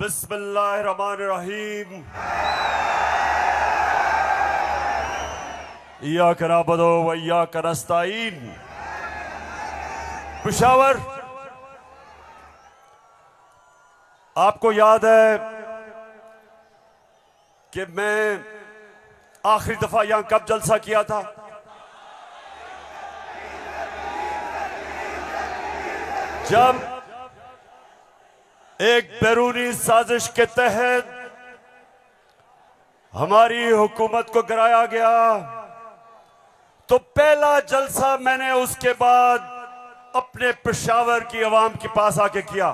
बिस्मिल्लाहिर्रहमानिर्रहीम। इय्याका नअबुदु व इय्याका नस्तईन। पेशावर, आपको याद है कि मैं आखिरी दफा यहां कब जलसा किया था? जब एक बैरूनी साजिश के तहत हमारी हुकूमत को गिराया गया, तो पहला जलसा मैंने उसके बाद अपने पेशावर की आवाम के पास आके किया।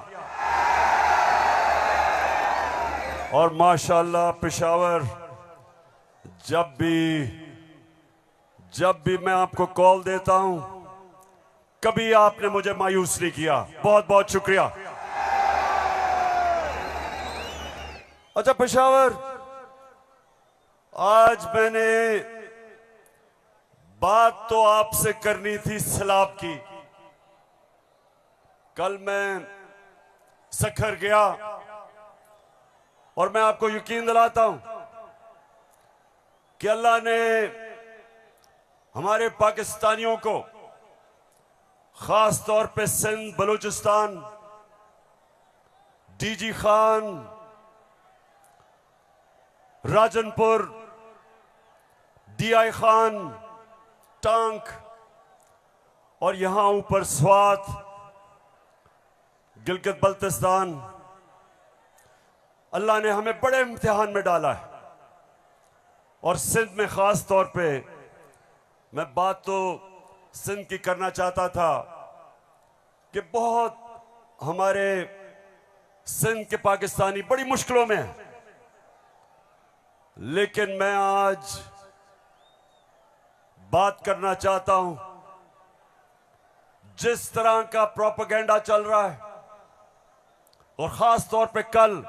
और माशाअल्लाह पेशावर, जब भी मैं आपको कॉल देता हूं, कभी आपने मुझे मायूस नहीं किया। बहुत बहुत शुक्रिया। अच्छा पेशावर, आज मैंने बात तो आपसे करनी थी सैलाब की। कल मैं सखर गया और मैं आपको यकीन दिलाता हूं कि अल्लाह ने हमारे पाकिस्तानियों को, खास तौर पे सिंध, बलूचिस्तान, डीजी खान, राजनपुर, डीआई खान, टांक और यहां ऊपर स्वात, गिलगित बल्तिस्तान, अल्लाह ने हमें बड़े इम्तिहान में डाला है। और सिंध में खास तौर पे मैं बात तो सिंध की करना चाहता था कि बहुत हमारे सिंध के पाकिस्तानी बड़ी मुश्किलों में हैं। लेकिन मैं आज बात करना चाहता हूं, जिस तरह का प्रोपेगेंडा चल रहा है, और खास तौर पे कल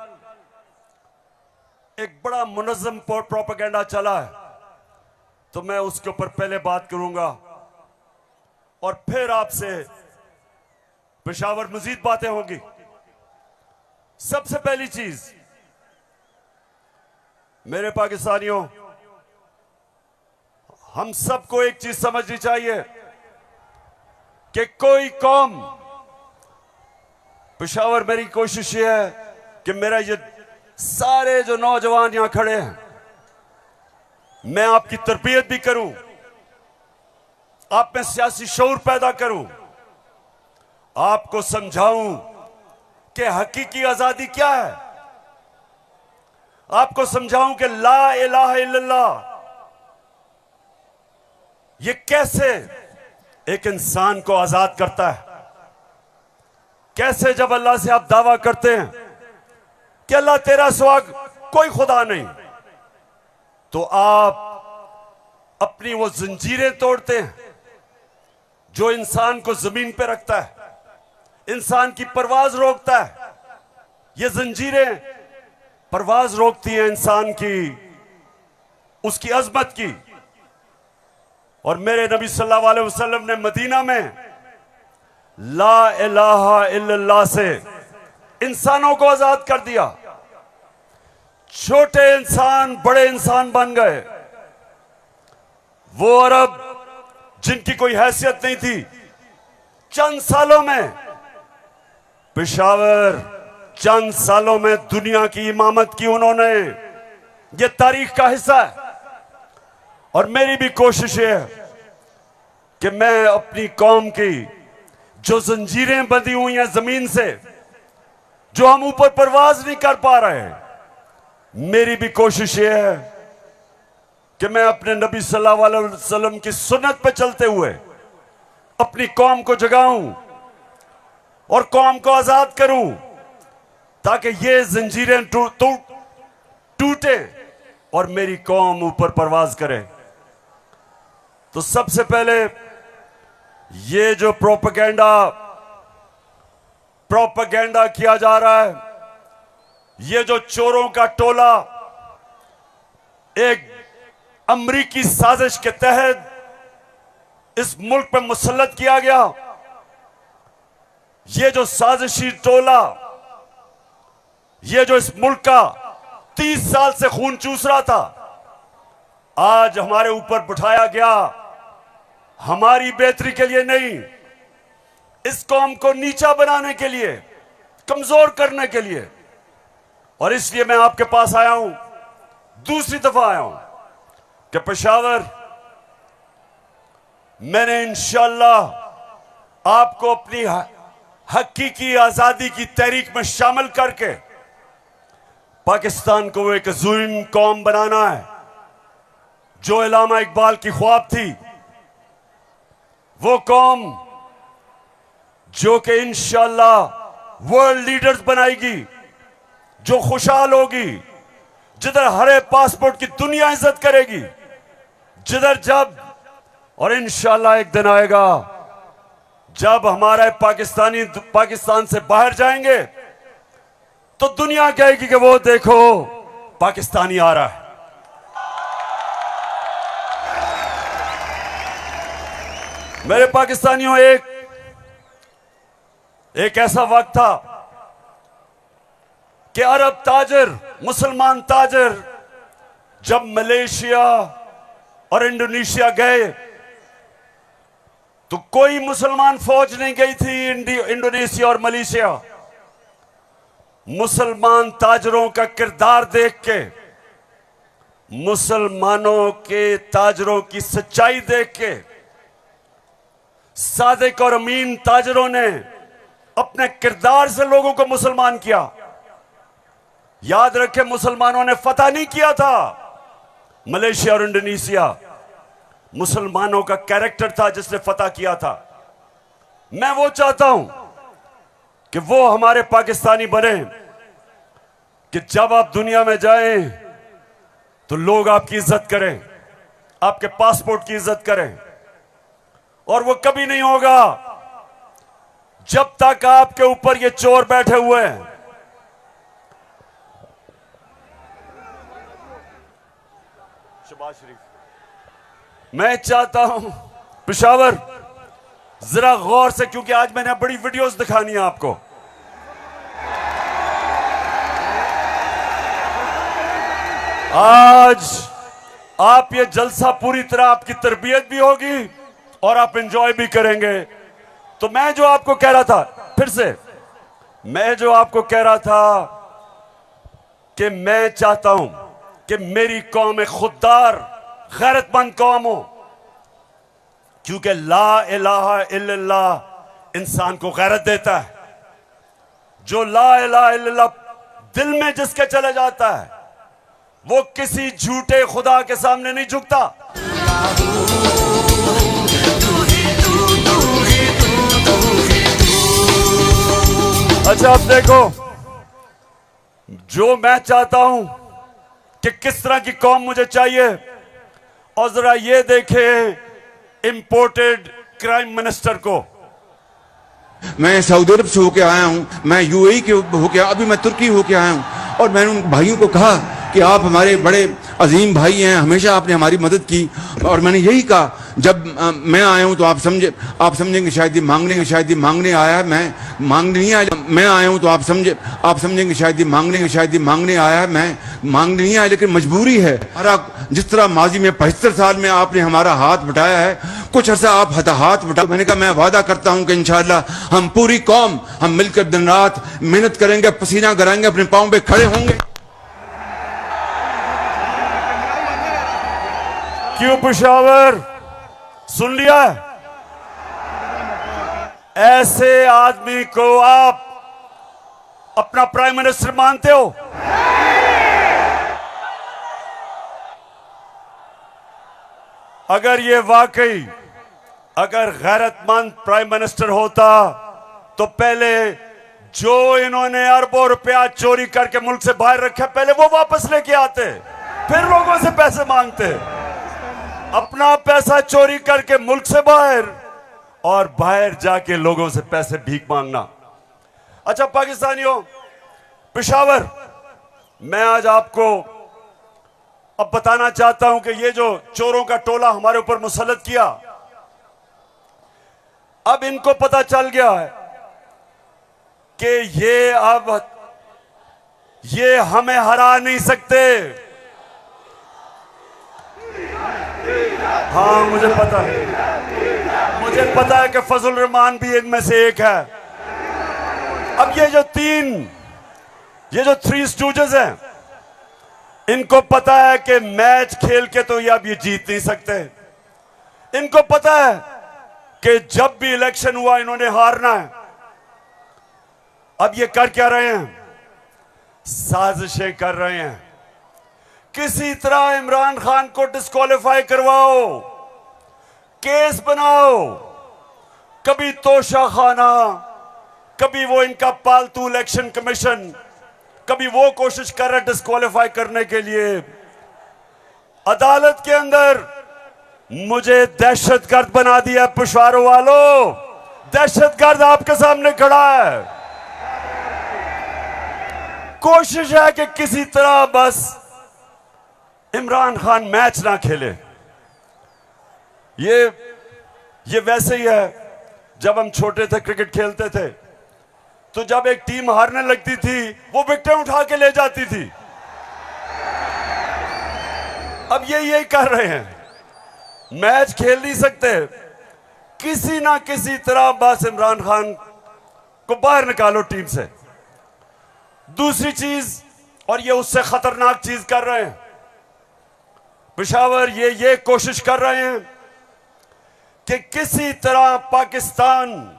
एक बड़ा मुनज़्ज़म प्रोपेगेंडा चला है, तो मैं उसके ऊपर पहले बात करूंगा और फिर आपसे पेशावर मजीद बातें होंगी। सबसे पहली चीज, मेरे पाकिस्तानियों, हम सबको एक चीज समझनी चाहिए कि कोई कौम, पेशावर, मेरी कोशिश ये है कि मेरा ये सारे जो नौजवान यहां खड़े हैं, मैं आपकी तरबियत भी करूं, आप में सियासी शऊर पैदा करूं, आपको समझाऊं कि हकीकी आजादी क्या है, आपको समझाऊं कि ला इलाहा इल्लल्लाह ये कैसे एक इंसान को आजाद करता है। कैसे जब अल्लाह से आप दावा करते हैं कि अल्लाह तेरा सिवा कोई खुदा नहीं, तो आप अपनी वो जंजीरें तोड़ते हैं जो इंसान को जमीन पे रखता है, इंसान की परवाज रोकता है। ये जंजीरें परवाज रोकती है इंसान की, उसकी अजमत की। और मेरे नबी सल्लल्लाहु अलैहि वसल्लम ने मदीना में ला इलाहा इल्लल्लाह से इंसानों को आजाद कर दिया। छोटे इंसान बड़े इंसान बन गए। वो अरब जिनकी कोई हैसियत नहीं थी, चंद सालों में, पेशावर, चंद सालों में दुनिया की इमामत की उन्होंने। ये तारीख का हिस्सा है। और मेरी भी कोशिश है कि मैं अपनी कौम की जो जंजीरें बंधी हुई हैं जमीन से, जो हम ऊपर परवाज नहीं कर पा रहे हैं, मेरी भी कोशिश ये है कि मैं अपने नबी सल्लल्लाहु अलैहि वसल्लम की सुन्नत पे चलते हुए अपनी कौम को जगाऊं और कौम को आजाद करूं, ताकि ये जंजीरें टूटे और मेरी कौम ऊपर परवाज करे। तो सबसे पहले ये जो प्रोपेगेंडा किया जा रहा है, ये जो चोरों का टोला एक अमरीकी साजिश के तहत इस मुल्क पर मुसल्लत किया गया, ये जो साजिशी टोला ये जो इस मुल्क का 30 साल से खून चूस रहा था, आज हमारे ऊपर बिठाया गया हमारी बेहतरी के लिए नहीं, इस कौम को नीचा बनाने के लिए, कमजोर करने के लिए। और इसलिए मैं आपके पास आया हूं, दूसरी दफा आया हूं कि पेशावर, मैंने इंशाअल्लाह आपको अपनी हकीकी आजादी की तहरीक में शामिल करके पाकिस्तान को एक अज़ीम कौम बनाना है। जो इल्लामा इकबाल की ख्वाब थी, वो कौम जो कि इंशाअल्लाह वर्ल्ड लीडर्स बनाएगी, जो खुशहाल होगी, जिधर हरे पासपोर्ट की दुनिया इज्जत करेगी, जिधर जब, और इंशाअल्लाह एक दिन आएगा जब हमारे पाकिस्तानी पाकिस्तान से बाहर जाएंगे तो दुनिया कहेगी कि वो देखो पाकिस्तानी आ रहा है। मेरे पाकिस्तानियों, एक ऐसा वक्त था कि अरब ताजर, मुसलमान ताजर जब मलेशिया और इंडोनेशिया गए तो कोई मुसलमान फौज नहीं गई थी इंडोनेशिया और मलेशिया। मुसलमान ताजरों का किरदार देख के, मुसलमानों के ताजरों की सच्चाई देख के, सादिक और अमीन ताजरों ने अपने किरदार से लोगों को मुसलमान किया। याद रखें, मुसलमानों ने फतह नहीं किया था मलेशिया और इंडोनेशिया, मुसलमानों का कैरेक्टर था जिसने फतह किया था। मैं वो चाहता हूं कि वो हमारे पाकिस्तानी बने कि जब आप दुनिया में जाएं तो लोग आपकी इज्जत करें, आपके पासपोर्ट की इज्जत करें। और वो कभी नहीं होगा जब तक आपके ऊपर ये चोर बैठे हुए हैं। शबाज शरीफ, मैं चाहता हूं पेशावर जरा गौर से, क्योंकि आज मैंने बड़ी वीडियोस दिखानी है आपको। आज आप ये जलसा पूरी तरह आपकी तरबियत भी होगी और आप एंजॉय भी करेंगे। तो मैं जो आपको कह रहा था, फिर से मैं जो आपको कह रहा था कि मैं चाहता हूं कि मेरी कौम एक खुददार, गैरतमंद कौम हो, क्योंकि ला इलाहा इल्लल्लाह इंसान को गैरत देता है। जो ला इलाहा इल्लल्लाह दिल में जिसके चले जाता है, वो किसी झूठे खुदा के सामने नहीं झुकता। अच्छा, अब देखो, जो मैं चाहता हूं कि किस तरह की कौम मुझे चाहिए, और जरा ये देखें इंपोर्टेड क्राइम मिनिस्टर को। मैं सऊदी अरब से होके आया हूं, मैं यूएई के होके, अभी मैं तुर्की होके आया हूं, और मैंने उन भाइयों को कहा कि आप हमारे बड़े अजीम भाई हैं, हमेशा आपने हमारी मदद की। और मैंने यही कहा, जब मैं आया हूं तो आप समझेंगे शायद ये मांगने आया है, मैं मांगने नहीं आया। मैं आया हूं तो आप समझेंगे शायद ये मांगने आया है, मैं मांगने नहीं आया, लेकिन मजबूरी है। जिस तरह माजी में 75 साल में आपने हमारा हाथ बटाया है, कुछ अर्सा आप हाथ बटा। मैंने कहा मैं वादा करता हूं कि इंशाअल्लाह हम पूरी कौम, हम मिलकर दिन रात मेहनत करेंगे, पसीना गिराएंगे, अपने पांव पे खड़े होंगे। क्यों पेशावर, सुन लिया? ऐसे आदमी को आप अपना प्राइम मिनिस्टर मानते हो? अगर ये वाकई अगर गैरतमंद प्राइम मिनिस्टर होता तो पहले जो इन्होंने अरबों रुपया चोरी करके मुल्क से बाहर रखा, पहले वो वापस लेके आते, फिर लोगों से पैसे मांगते। अपना पैसा चोरी करके मुल्क से बाहर, और बाहर जाके लोगों से पैसे भीख मांगना। अच्छा पाकिस्तानियों, पेशावर, मैं आज आपको अब बताना चाहता हूं कि ये जो चोरों का टोला हमारे ऊपर मुसल्लत किया, अब इनको पता चल गया है कि ये अब ये हमें हरा नहीं सकते। हाँ मुझे पता है कि फजल रहमान भी इनमें से एक है। अब ये जो थ्री स्टूजेस हैं, इनको पता है कि मैच खेल के तो ये अब ये जीत नहीं सकते। इनको पता है कि जब भी इलेक्शन हुआ इन्होंने हारना है। अब ये कर क्या रहे हैं? साजिशें कर रहे हैं। किसी तरह इमरान खान को डिस्क्वालीफाई करवाओ, केस बनाओ, कभी तोशाखाना, कभी वो इनका पालतू इलेक्शन कमीशन, कभी वो कोशिश कर रहे डिस्क्वालीफाई करने के लिए। अदालत के अंदर मुझे दहशतगर्द बना दिया पिशवारों वालों। दहशतगर्द आपके सामने खड़ा है। कोशिश है कि किसी तरह बस इमरान खान मैच ना खेले। ये वैसे ही है, जब हम छोटे थे क्रिकेट खेलते थे तो जब एक टीम हारने लगती थी वो विकेटें उठा के ले जाती थी। अब ये यही कर रहे हैं, मैच खेल नहीं सकते, किसी ना किसी तरह बस इमरान खान को बाहर निकालो टीम से। दूसरी चीज, और ये उससे खतरनाक चीज कर रहे हैं, पेशावर ये कोशिश कर रहे हैं कि किसी तरह पाकिस्तान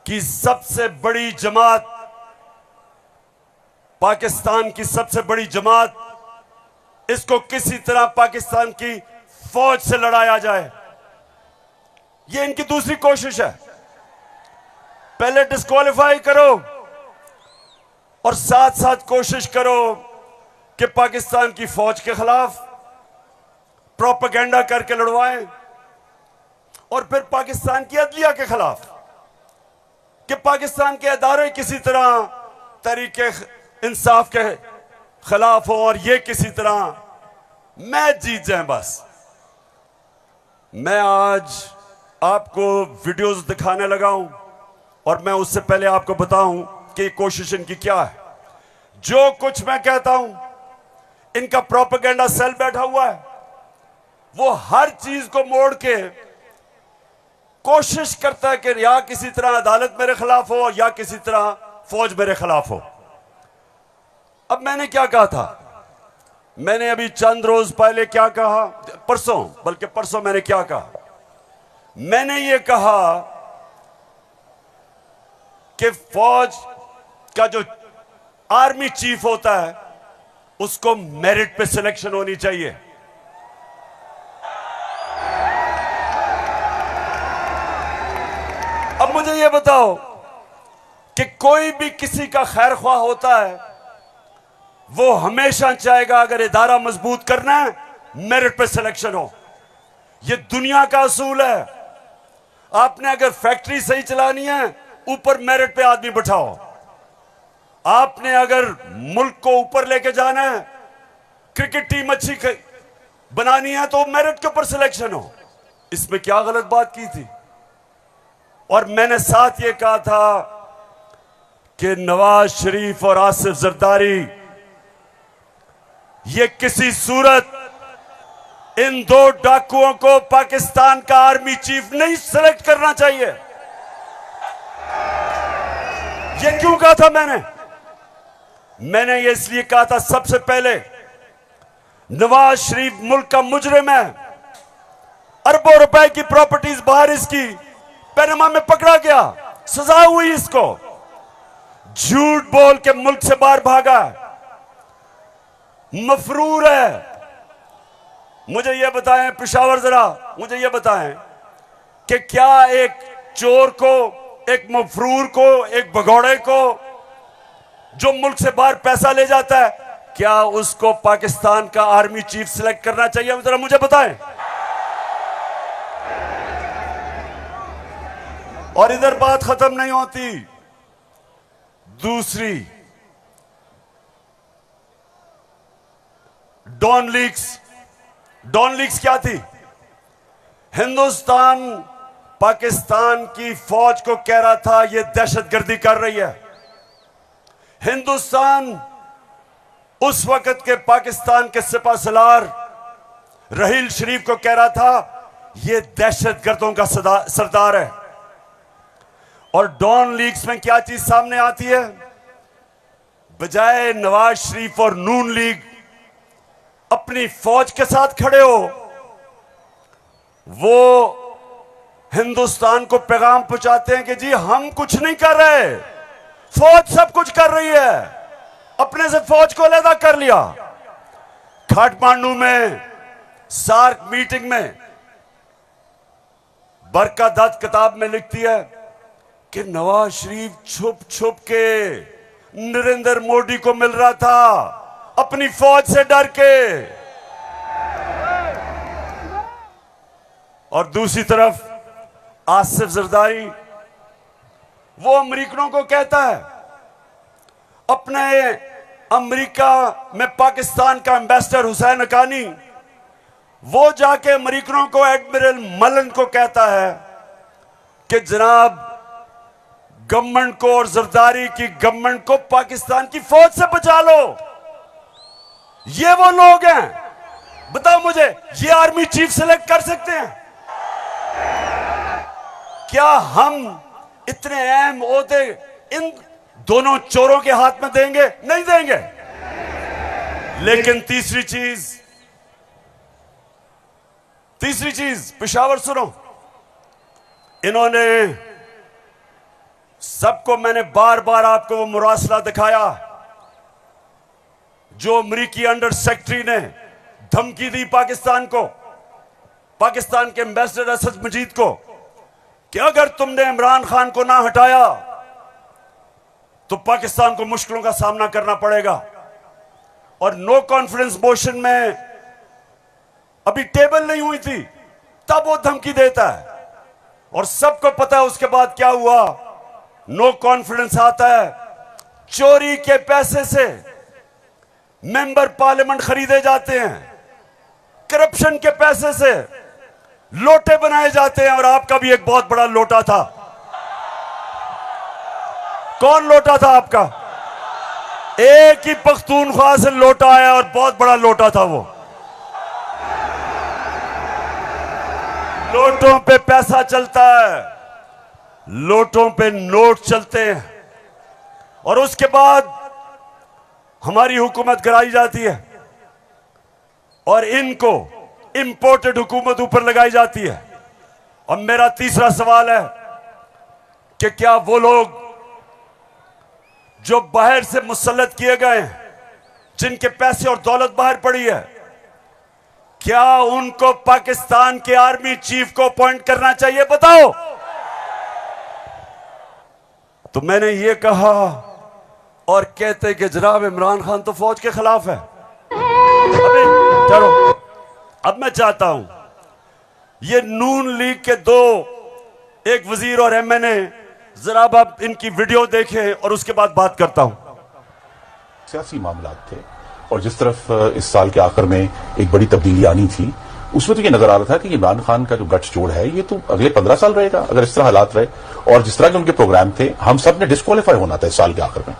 की सबसे बड़ी जमात, इसको किसी तरह पाकिस्तान की फौज से लड़ाया जाए। ये इनकी दूसरी कोशिश है। पहले डिस्क्वालीफाई करो और साथ साथ कोशिश करो कि पाकिस्तान की फौज के खिलाफ प्रोपेगेंडा करके लड़वाएं, और फिर पाकिस्तान की अदलिया के खिलाफ कि पाकिस्तान के अदारे किसी तरह तरीके इंसाफ के खिलाफ हो और ये किसी तरह मैच जीत जाए। बस मैं आज आपको वीडियोस दिखाने लगा हूं, और मैं उससे पहले आपको बताऊं कि कोशिश इनकी क्या है। जो कुछ मैं कहता हूं, इनका प्रोपेगेंडा सेल बैठा हुआ है, वो हर चीज को मोड़ के कोशिश करता है कि या किसी तरह अदालत मेरे खिलाफ हो या किसी तरह फौज मेरे खिलाफ हो। अब मैंने क्या कहा था? मैंने अभी चंद रोज पहले क्या कहा, परसों मैंने क्या कहा? मैंने ये कहा कि फौज का जो आर्मी चीफ होता है उसको मेरिट पे सिलेक्शन होनी चाहिए। अब मुझे ये बताओ कि कोई भी किसी का खैर ख्वाह होता है, वो हमेशा चाहेगा अगर इदारा मजबूत करना है मेरिट पे सिलेक्शन हो। ये दुनिया का असूल है। आपने अगर फैक्ट्री सही चलानी है, ऊपर मेरिट पे आदमी बिठाओ। आपने अगर मुल्क को ऊपर लेके जाना है, क्रिकेट टीम अच्छी बनानी है, तो मेरिट के ऊपर सिलेक्शन हो। इसमें क्या गलत बात की थी? और मैंने साथ ये कहा था कि नवाज शरीफ और आसिफ जरदारी, ये किसी सूरत इन दो डाकुओं को पाकिस्तान का आर्मी चीफ नहीं सिलेक्ट करना चाहिए। ये क्यों कहा था मैंने ये इसलिए कहा था, सबसे पहले नवाज शरीफ मुल्क का मुजरिम है। अरबों रुपए की प्रॉपर्टीज बाहर इसकी पैनामा में पकड़ा गया, सजा हुई इसको। झूठ बोल के मुल्क से बाहर भागा, मफरूर है। मुझे यह बताएं पेशावर, जरा मुझे यह बताएं कि क्या एक चोर को, एक मफरूर को, एक भगौड़े को जो मुल्क से बाहर पैसा ले जाता है, क्या उसको पाकिस्तान का आर्मी चीफ सिलेक्ट करना चाहिए? जरा मुझे बताएं। और इधर बात खत्म नहीं होती। दूसरी, डॉन लीक्स क्या थी? हिंदुस्तान पाकिस्तान की फौज को कह रहा था ये दहशतगर्दी कर रही है। हिंदुस्तान उस वक्त के पाकिस्तान के सिपा सलार रहील शरीफ को कह रहा था ये दहशतगर्दों का सरदार है। और डॉन लीग्स में क्या चीज सामने आती है? बजाय नवाज शरीफ और नून लीग अपनी फौज के साथ खड़े हो, वो हिंदुस्तान को पैगाम पहुंचाते हैं कि जी हम कुछ नहीं कर रहे, फौज सब कुछ कर रही है। अपने से फौज को अलग कर लिया। काठमांडू में सार्क मीटिंग में बरका दत्त किताब में लिखती है कि नवाज शरीफ छुप छुप के नरेंद्र मोदी को मिल रहा था अपनी फौज से डर के। और दूसरी तरफ आसिफ जरदारी वो अमेरिकनों को कहता है, अपने अमेरिका में पाकिस्तान का एम्बेसडर हुसैन हक्कानी वो जाके अमेरिकनों को एडमिरल मलन को कहता है कि जनाब गवर्नमेंट को और जरदारी की गवर्नमेंट को पाकिस्तान की फौज से बचा लो। ये वो लोग हैं, बताओ मुझे, ये आर्मी चीफ सेलेक्ट कर सकते हैं? क्या हम इतने अहम ओहदे इन दोनों चोरों के हाथ में देंगे? नहीं देंगे। लेकिन तीसरी चीज पेशावर सुनो, इन्होंने सबको, मैंने बार बार आपको वो मुरासला दिखाया जो अमरीकी अंडर सेक्रेटरी ने धमकी दी पाकिस्तान को, पाकिस्तान के एम्बेसडर असद मजीद को, कि अगर तुमने इमरान खान को ना हटाया तो पाकिस्तान को मुश्किलों का सामना करना पड़ेगा। और नो कॉन्फिडेंस मोशन में अभी टेबल नहीं हुई थी तब वो धमकी देता है। और सबको पता है उसके बाद क्या हुआ। नो कॉन्फिडेंस आता है, चोरी के पैसे से मेंबर पार्लियामेंट खरीदे जाते हैं, करप्शन के पैसे से लोटे बनाए जाते हैं। और आपका भी एक बहुत बड़ा लोटा था। कौन लोटा था आपका? एक ही पख्तूनख्वा से लोटा आया और बहुत बड़ा लोटा था वो। लोटों पे पैसा चलता है, लोटों पे नोट चलते हैं। और उसके बाद हमारी हुकूमत गिराई जाती है और इनको इंपोर्टेड हुकूमत ऊपर लगाई जाती है। और मेरा तीसरा सवाल है कि क्या वो लोग जो बाहर से मुसल्लत किए गए हैं, जिनके पैसे और दौलत बाहर पड़ी है, क्या उनको पाकिस्तान के आर्मी चीफ को अपॉइंट करना चाहिए? बताओ। तो मैंने ये कहा और कहते कि जनाब इमरान खान तो फौज के खिलाफ है। अभी चलो, अब मैं चाहता हूं ये नून लीग के दो, एक वजीर और एमएनए, जरा आप इनकी वीडियो देखें और उसके बाद बात करता हूं। सियासी मामला थे और जिस तरफ इस साल के आखिर में एक बड़ी तब्दीली आनी थी, उसमें तो ये नजर आ रहा था कि इमरान खान का जो गठजोड़ है ये तो अगले 15 साल रहेगा अगर इस तरह हालात रहे। और जिस तरह के उनके प्रोग्राम थे, हम सब ने डिस्क्वालीफाई होना था इस साल के आखिर में,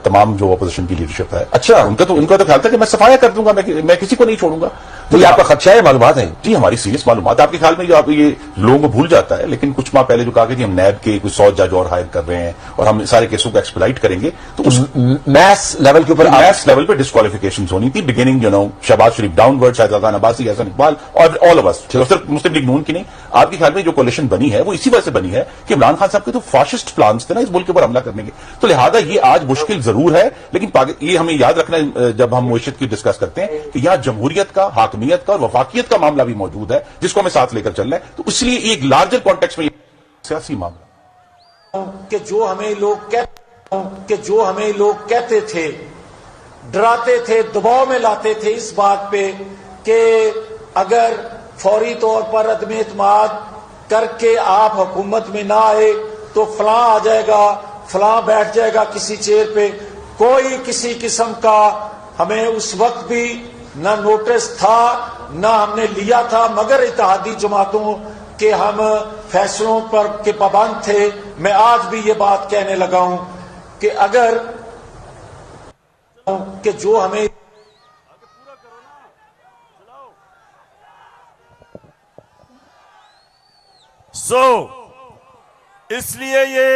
तमाम जो अपोजिशन की लीडरशिप है। अच्छा, उनका तो ख्याल था कि मैं सफाया कर दूंगा, मैं किसी को नहीं छोड़ूंगा। तो ये आपका खदशा है? मालूमात है जी, हमारी सीरियस मालूमात। आपके ख्याल में जो आप ये लोगों को भूल जाता है, लेकिन कुछ माह पहले जो कहा कि जी हम नैब के कुछ 100 जज और हायर कर रहे हैं और हम सारे केसों को एक्सप्लाइट करेंगे, तो उस मैथ्स लेवल के ऊपर, मैथ्स लेवल पे डिस्क्वालिफिकेशन होनी थी। बिगिनिंग शहबाज शरीफ डाउनवर्ड, शाहिद खान अब्बासी, हसन इकबाल और ऑल ऑफ अस, सिर्फ मुस्लिम लीग नून की नहीं। आपके ख्याल में जो कोalition बनी है वो इसी वजह से बनी है कि इमरान खान साहब के तो फाशिस्ट प्लान्स थे ना इस मुल्क के ऊपर हमला करने के। तो लिहाजा ये आज मुश्किल जरूर है, लेकिन ये हमें याद रखना है जब हम मुइशत की डिस्कस करते हैं कि यहां जमहूरियत का, हाकमियत का और वफाकियत का मामला भी मौजूद है जिसको हमें साथ लेकर चलना है। तो इसलिए एक लार्जर कॉन्टेक्स्ट में सियासी मामला कि जो हमें लोग कहते थे, डराते थे, दबाव में लाते थे इस बात पे कि अगर फौरी तौर पर अदम एतमाद करके आप हुकूमत में ना आए तो फलां आ जाएगा, फलां बैठ जाएगा किसी चेयर पे। कोई किसी किस्म का हमें उस वक्त भी न नोटिस था न हमने लिया था, मगर इत्तेहादी जमातों के हम फैसलों पर के पाबंद थे। मैं आज भी ये बात कहने लगा हूं कि अगर कि जो हमें इसलिए ये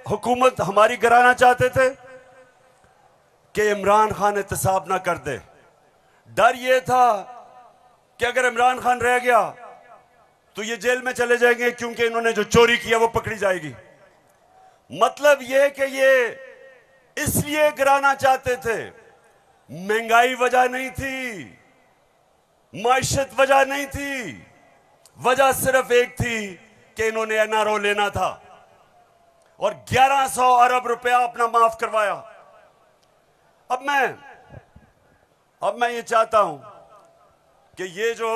हुकूमत हमारी गिराना चाहते थे कि इमरान खान एहतसाब ना कर दे। डर ये था कि अगर इमरान खान रह गया तो ये जेल में चले जाएंगे, क्योंकि इन्होंने जो चोरी किया वो पकड़ी जाएगी। मतलब ये कि ये इसलिए गिराना चाहते थे, महंगाई वजह नहीं थी, माइशत वजह नहीं थी, वजह सिर्फ एक थी कि इन्होंने एनआरओ लेना था और 1100 अरब रुपया अपना माफ करवाया। अब मैं ये चाहता हूं कि ये जो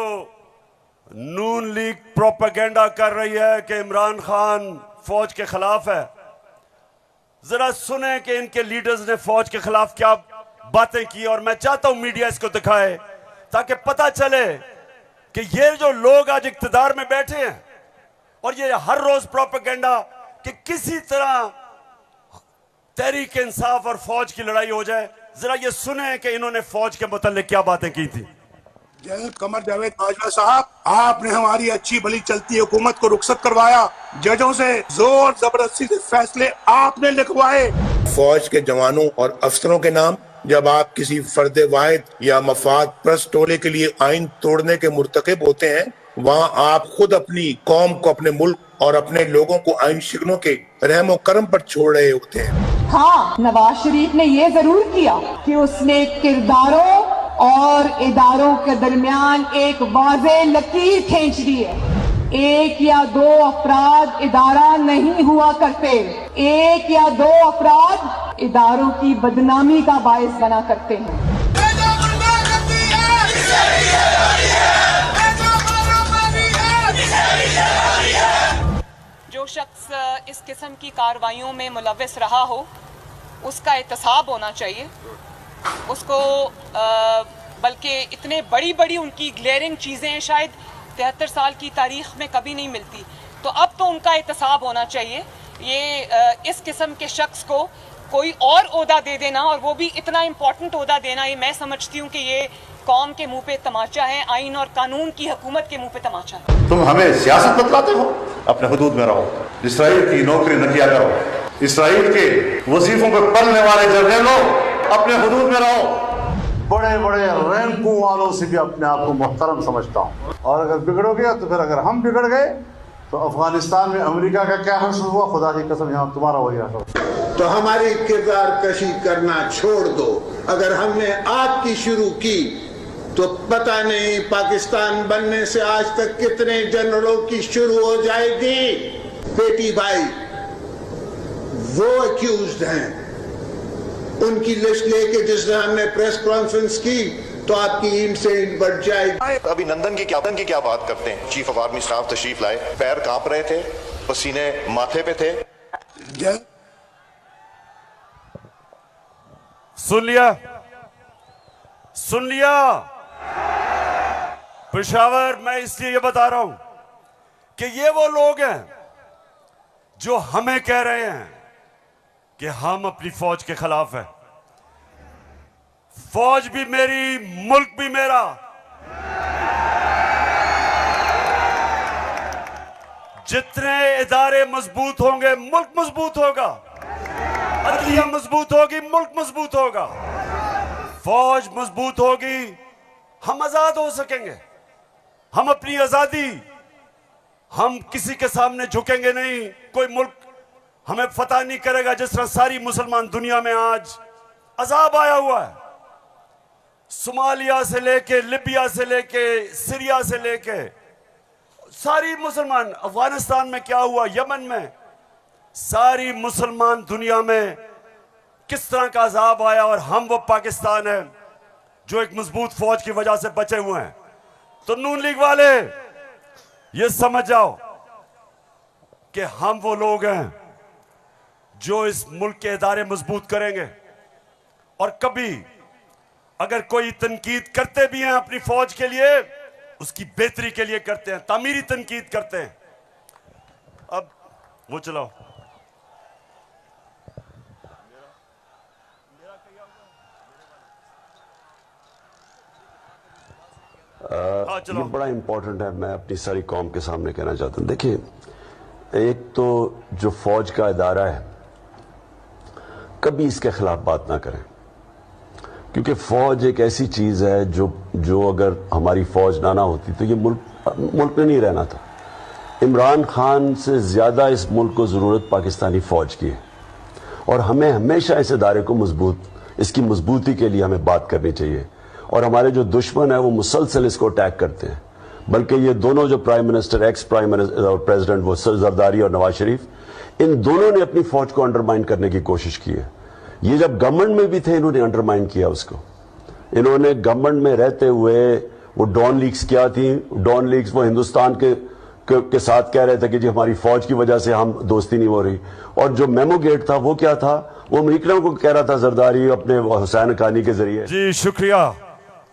नून लीग प्रोपेगेंडा कर रही है कि इमरान खान फौज के खिलाफ है, जरा सुने कि इनके लीडर्स ने फौज के खिलाफ क्या बातें की। और मैं चाहता हूं मीडिया इसको दिखाए ताकि पता चले कि ये जो लोग आज इक्तदार में बैठे हैं और ये हर रोज प्रोपेगेंडा कि किसी तरह तहरीक इंसाफ और फौज की लड़ाई हो जाए, जरा ये सुने कि इन्होंने फौज के मुतालिक क्या बातें की थी। जनरल कमर जावेद बाजवा साहब, आपने हमारी अच्छी भली चलती हुकूमत को रुखसत करवाया, जजों से जोर जबरदस्ती से फैसले आपने लिखवाए। फौज के जवानों और अफसरों के नाम जब आप किसी फर्द वाहिद या मफाद प्रस्त टोले के लिए आइन तोड़ने के मुर्तकिब होते हैं, वहाँ आप खुद अपनी कौम को, अपने मुल्क और अपने लोगों को आइन शिकनों के रहमो करम पर छोड़ रहे होते हैं। हाँ, नवाज शरीफ ने ये जरूर किया कि उसने किरदारों और इदारों के दरमियान एक वाज़ेह लकीर खींच दी है। एक या दो अफराद इदारा नहीं हुआ करते, एक या दो अफराद इदारों की बदनामी का बायस बना करते हैं। जो शख्स इस किस्म की कार्रवाइयों में मुलव्वस रहा हो उसका एहतसाब होना चाहिए। उसको बल्कि इतने बड़ी बड़ी उनकी ग्लेयरिंग चीज़ें शायद 73 साल की तारीख में कभी नहीं मिलती, तो अब तो उनका एहतसाब होना चाहिए। ये इस किस्म के शख्स को कोई और ओहदा दे देना, और वो भी इतना इम्पोर्टेंट ओहदा देना, ये मैं समझती हूँ कि ये कौम के मुंह पे तमाचा है, आइन और कानून की हुकूमत के मुंह पे तमाचा है। तुम हमें सियासत बतलाते हो, अपने हुदूद में रहो, इसराइल की नौकरी न किया करो, इसराइल के वजीफों पे पढ़ने वाले जर्नलों अपने हुदूद में रहो। बड़े बड़े रैंकों वालों से भी अपने आप को मुहतरम समझता हूँ, और अगर बिगड़ोगे तो फिर अगर हम बिगड़ गए तो अफगानिस्तान में अमेरिका का क्या हश्र हुआ, खुदा की कसम यहाँ तुम्हारा वही हश्र। तो हमारी किरदार कशी करना छोड़ दो। अगर हमने आपकी शुरू की तो पता नहीं पाकिस्तान बनने से आज तक कितने जनरलों की शुरू हो जाएगी। बेटी भाई वो अक्यूज्ड हैं, उनकी लिस्ट लेके जिस तरह हमने प्रेस कॉन्फ्रेंस की तो आपकी ईंट से ईंट बढ़ जाएगी। अभिनंदन की क्या बात करते हैं। चीफ ऑफ आर्मी स्टाफ तशरीफ लाए, पैर कांप रहे थे, पसीने माथे पे थे। सुन लिया पेशावर, मैं इसलिए ये बता रहा हूं कि ये वो लोग हैं जो हमें कह रहे हैं कि हम अपनी फौज के खिलाफ हैं। फौज भी मेरी, मुल्क भी मेरा। जितने इदारे मजबूत होंगे मुल्क मजबूत होगा, अदलिया मजबूत होगी मुल्क मजबूत होगा, फौज मजबूत होगी हम आजाद हो सकेंगे। हम अपनी आजादी, हम किसी के सामने झुकेंगे नहीं। कोई मुल्क हमें फतह नहीं करेगा। जिस तरह सारी मुसलमान दुनिया में आज अजाब आया हुआ है, सोमालिया से लेके, लिबिया से लेके, सीरिया से लेके, सारी मुसलमान, अफगानिस्तान में क्या हुआ, यमन में, सारी मुसलमान दुनिया में किस तरह का अजाब आया, और हम वो पाकिस्तान है जो एक मजबूत फौज की वजह से बचे हुए हैं। तो नून लीग वाले ये समझ जाओ कि हम वो लोग हैं जो इस मुल्क के इदारे मजबूत करेंगे। और कभी अगर कोई तनकीद करते भी हैं अपनी फौज के लिए, उसकी बेहतरी के लिए करते हैं, तामीरी तनकीद करते हैं। अब वो चलाओ। हाँ, चलो। ये बड़ा इंपॉर्टेंट है, मैं अपनी सारी कौम के सामने कहना चाहता हूँ। देखिए, एक तो जो फौज का इदारा है, कभी इसके खिलाफ बात ना करें, क्योंकि फौज एक ऐसी चीज है जो अगर हमारी फौज ना होती तो ये मुल्क में नहीं रहना था। इमरान खान से ज्यादा इस मुल्क को जरूरत पाकिस्तानी फौज की है, और हमें हमेशा इस इदारे को इसकी मजबूती के लिए हमें बात करनी चाहिए। और हमारे जो दुश्मन है वो मुसलसल इसको अटैक करते हैं, बल्कि ये दोनों जो prime minister, ex prime minister और प्रेसिडेंट, वो जरदारी और नवाज शरीफ, इन दोनों ने अपनी फौज को अंडरमाइन करने की कोशिश की है। ये जब गवर्नमेंट में भी थे, इन्होंने अंडरमाइन किया उसको। इन्होंने गवर्नमेंट में रहते हुए वो डॉन लीग्स क्या थी, डॉन लीग्स वो हिंदुस्तान के साथ कह रहे थे कि जी हमारी फौज की वजह से हम दोस्ती नहीं हो रही, और जो मेमो गेट था वो क्या था, वो अमेरिकनों को कह रहा था जरदारी अपने हुसैन हक्कानी के जरिए। जी शुक्रिया।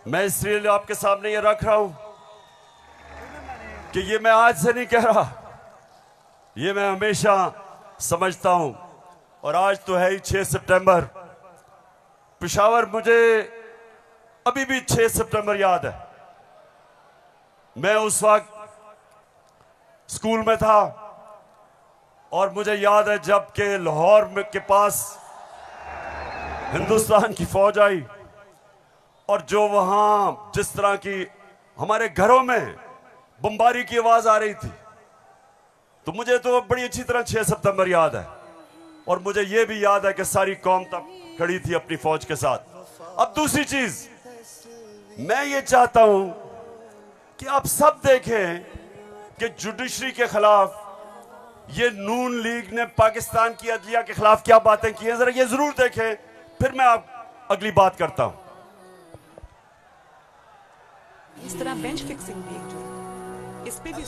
मैं इसलिए आपके सामने ये रख रहा हूं कि ये मैं आज से नहीं कह रहा, ये मैं हमेशा समझता हूं। और आज तो है ही 6 सितंबर। पेशावर, मुझे अभी भी 6 सितंबर याद है। मैं उस वक्त स्कूल में था, और मुझे याद है जब के लाहौर के पास हिंदुस्तान की फौज आई, और जो वहां जिस तरह की हमारे घरों में बमबारी की आवाज आ रही थी, तो मुझे तो बड़ी अच्छी तरह 6 सितंबर याद है। और मुझे यह भी याद है कि सारी कौम तब खड़ी थी अपनी फौज के साथ। अब दूसरी चीज, मैं ये चाहता हूं कि आप सब देखें कि जुडिशरी के खिलाफ ये नून लीग ने पाकिस्तान की अदलिया के खिलाफ क्या बातें की हैं, जरा ये जरूर देखें, फिर मैं आप अगली बात करता हूं। इस तरह बेंच फिक्सिंग भी एक जो इस पे भी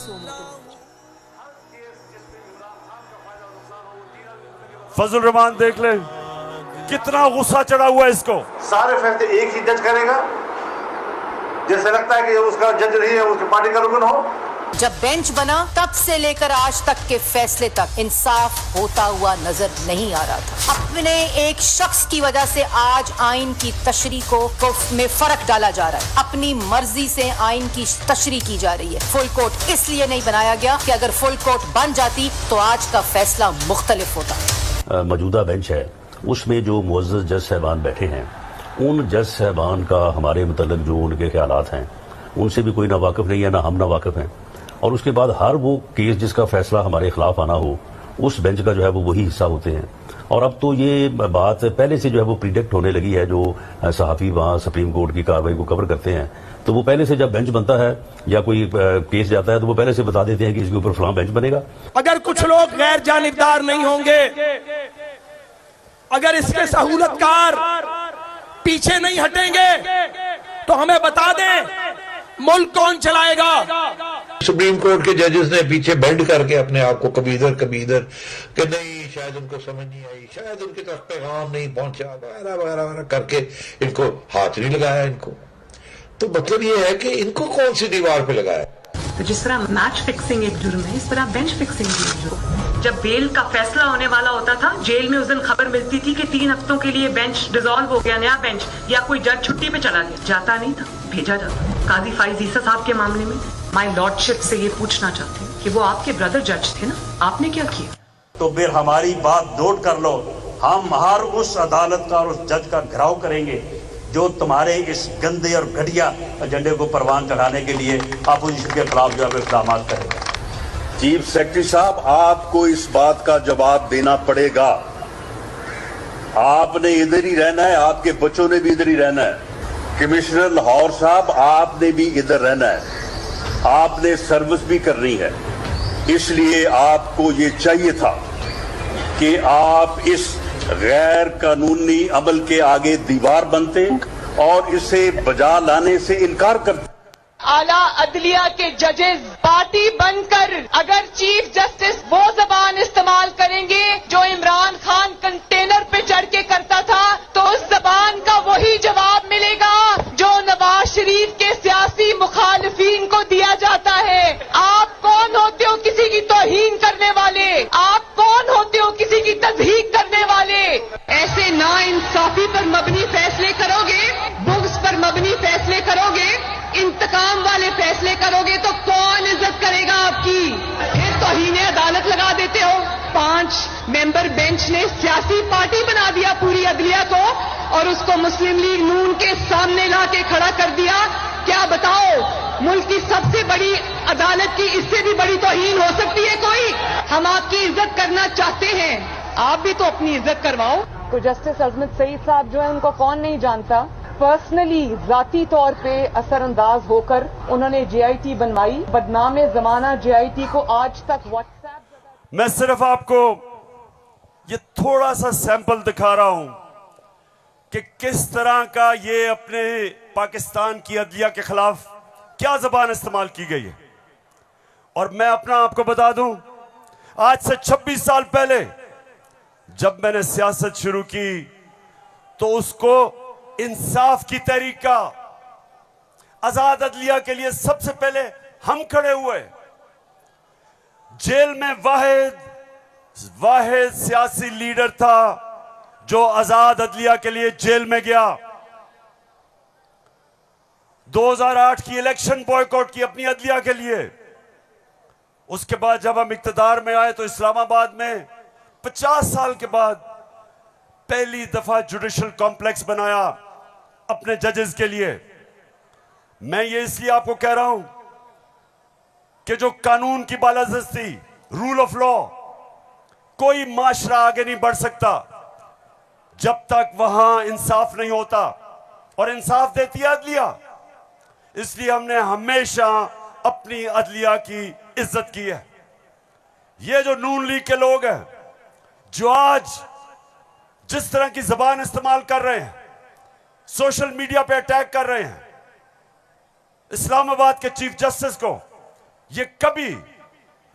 फजल रहमान देख ले कितना गुस्सा चढ़ा हुआ है इसको। सारे फैसले एक ही जज करेगा, जैसे लगता है कि उसका जज नहीं है, उसकी पार्टी का रुकन हो। जब बेंच बना तब से लेकर आज तक के फैसले तक इंसाफ होता हुआ नजर नहीं आ रहा था। अपने एक शख्स की वजह से आज आइन की तशरीह को में फर्क डाला जा रहा है। अपनी मर्जी से आइन की तशरीह की जा रही है। फुल कोर्ट इसलिए नहीं बनाया गया कि अगर फुल कोर्ट बन जाती तो आज का फैसला मुख्तलिफ होता। मौजूदा बेंच है, उसमें जो मुअज़्ज़ज़ जज साहबान बैठे हैं, उन जज साहबान का हमारे मतलब जो उनके ख्यालात हैं उनसे भी कोई ना वाकिफ नहीं है, ना हम ना वाकिफ हैं। और उसके बाद हर वो केस जिसका फैसला हमारे खिलाफ आना हो, उस बेंच का जो है वो वही हिस्सा होते हैं। और अब तो ये बात पहले से जो है वो प्रिडिक्ट होने लगी है। जो सहाफ़ी वहाँ सुप्रीम कोर्ट की कार्रवाई को कवर करते हैं, तो वो पहले से जब बेंच बनता है या कोई केस जाता है तो वो पहले से बता देते हैं कि इसके ऊपर फलां बेंच बनेगा। अगर कुछ लोग गैर जानिबदार नहीं होंगे, अगर इसके सहूलतकार पीछे नहीं हटेंगे, तो हमें बता दें मुल्क कौन चलाएगा। सुप्रीम कोर्ट के जजेस ने पीछे बेंड करके अपने आप को कभी इधर कि नहीं, शायद उनको समझ नहीं आई, शायद उनके तक पैगाम नहीं पहुंचा, वगैरह वगैरह वगैरह करके इनको हाथ नहीं लगाया इनको। तो मतलब ये है कि इनको कौन सी दीवार पे लगाया। तो जिस तरह मैच फिक्सिंग एक जुर्म है, इस तरह बेंच फिक्सिंग भी एक जुर्म। जब बेल का फैसला होने वाला होता था, जेल में उस दिन खबर मिलती थी कि 3 हफ्तों के लिए बेंच डिसॉल्व हो गया, नया बेंच, या कोई जज छुट्टी पे चला गया। जाता नहीं था, भेजा जाता। काजी फाइज ईसा साहब के मामले में माय लॉर्डशिप से ये पूछना चाहते हैं कि वो आपके ब्रदर जज थे ना, आपने क्या किया? तो फिर हमारी बात नोट कर लो, हम हर उस अदालत का और उस जज का घेराव करेंगे जो तुम्हारे इस गंदे और घटिया एजेंडे को परवान चढ़ाने के लिए अपोजिशन के खिलाफ जो है इक़दाम करेगा। चीफ सेक्रेटरी साहब, आपको इस बात का जवाब देना पड़ेगा। आपने इधर ही रहना है, आपके बच्चों ने भी इधर ही रहना है। कमिश्नर लाहौर साहब, आपने भी इधर रहना है, आपने सर्विस भी करनी है। इसलिए आपको ये चाहिए था कि आप इस गैर कानूनी अमल के आगे दीवार बनते और इसे बजा लाने से इनकार करते। आला अदलिया के जजेस पार्टी बनकर अगर चीफ जस्टिस वो जबान इस्तेमाल करेंगे जो इमरान खान कंटेनर पे चढ़ के करता था, तो उस जबान का वही जवाब मिलेगा जो नवाज शरीफ के सियासी मुखालिफिन को दिया जाता है। आप कौन होते हो किसी की तौहीन करने वाले? आप कौन होते हो किसी की तज़हीक करने वाले? ऐसे नाइंसाफी पर मबनी फैसले करोगे, बुग़्ज़ पर मबनी फैसले करोगे, इंतकाम वाले मेंबर बेंच ने सियासी पार्टी बना दिया पूरी अदलिया को और उसको मुस्लिम लीग नून के सामने ला के खड़ा कर दिया। क्या बताओ, मुल्क की सबसे बड़ी अदालत की इससे भी बड़ी तौहीन हो सकती है कोई? हम आपकी इज्जत करना चाहते हैं, आप भी तो अपनी इज्जत करवाओ। तो जस्टिस अजमत सईद साहब जो है उनको कौन नहीं जानता, पर्सनली जाती तौर पे असरअंदाज होकर उन्होंने JIT बनवाई। बदनाम जमाना JIT को आज तक व्हाट्सएप। मैं सिर्फ आपको ये थोड़ा सा सैंपल दिखा रहा हूं कि किस तरह का ये अपने पाकिस्तान की अदलिया के खिलाफ क्या जबान इस्तेमाल की गई है। और मैं अपना आपको बता दूं, आज से 26 साल पहले जब मैंने सियासत शुरू की तो उसको इंसाफ की तहरीक का, आजाद अदलिया के लिए सबसे पहले हम खड़े हुए। जेल में वाहिद सियासी लीडर था जो आजाद अदलिया के लिए जेल में गया। 2008 की इलेक्शन बॉयकॉट की अपनी अदलिया के लिए। उसके बाद जब हम इक्तदार में आए तो इस्लामाबाद में 50 साल के बाद पहली दफा जुडिशल कॉम्प्लेक्स बनाया अपने जजेस के लिए। मैं ये इसलिए आपको कह रहा हूं कि जो कानून की बालादस्ती, रूल ऑफ लॉ, कोई माशरा आगे नहीं बढ़ सकता जब तक वहां इंसाफ नहीं होता, और इंसाफ देती है अदलिया। इसलिए हमने हमेशा अपनी अदलिया की इज्जत की है। ये जो नून लीग के लोग हैं जो आज जिस तरह की जबान इस्तेमाल कर रहे हैं, सोशल मीडिया पे अटैक कर रहे हैं इस्लामाबाद के चीफ जस्टिस को, ये कभी,